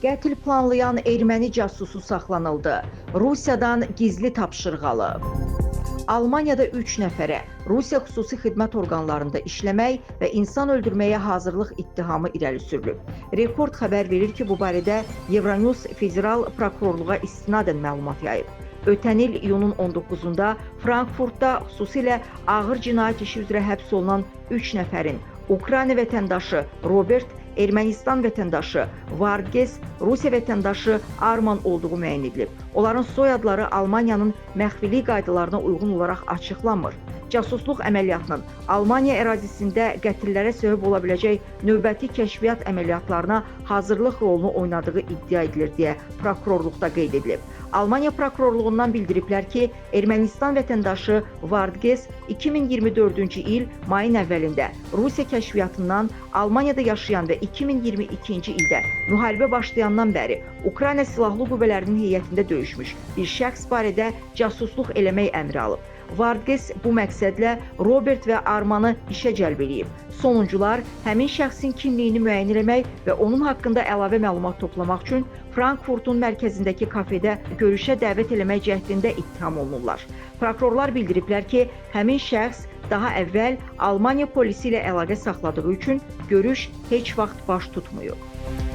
Qətl planlayan erməni casusu saxlanıldı. Rusiyadan gizli tapşırıq alıb. Almaniyada 3 nəfərə Rusiya xüsusi xidmət orqanlarında işləmək və insan öldürməyə hazırlıq ittihamı irəli sürülüb. Rekord xəbər verir ki, bu barədə Euronews Federal Prokurorluğa istinadən məlumat yayıb. Ötən il iyunun 19-da Frankfurtda xüsusilə ağır cinayət işi üzrə həbs olunan 3 nəfərin Ukrayna vətəndaşı Robert, Ermənistan vətəndaşı Varges, Rusiya vətəndaşı Arman olduğu müəyyən edilib. Onların soyadları Almaniyanın məxfilik qaydalarına uyğun olaraq açıqlanmır. Casusluq əməliyyatının Almaniya ərazisində qətllərə səbəb ola biləcək növbəti kəşfiyyat əməliyyatlarına hazırlıq rolunu oynadığı iddia edilir deyə prokurorluqda qeyd edilib. Almaniya prokurorluğundan bildiriblər ki, Ermənistan vətəndaşı Varges 2024-cü il mayın əvvəlində Rusiya kəşfiyyatından Almaniyada yaşayan və 2022-ci ildə müharibə başlayandan bəri Ukrayna Silahlı Qüvvələrinin heyətində döyüşmüş bir şəxs barədə casusluq eləmək əmri alıb. Varges bu məqsədlə Robert və Armanı işə cəlb edib. Sonuncular həmin şəxsin kimliyini müəyyən etmək və onun haqqında əlavə məlumat toplamaq üçün Frankfurtun mərkəzindəki kafedə görüşə dəvət eləmək cəhdində ittiham olunurlar. Prokurorlar bildiriblər ki, həmin şəxs daha əvvəl Almaniya polisi ilə əlaqə saxladığı üçün görüş heç vaxt baş tutmayıb.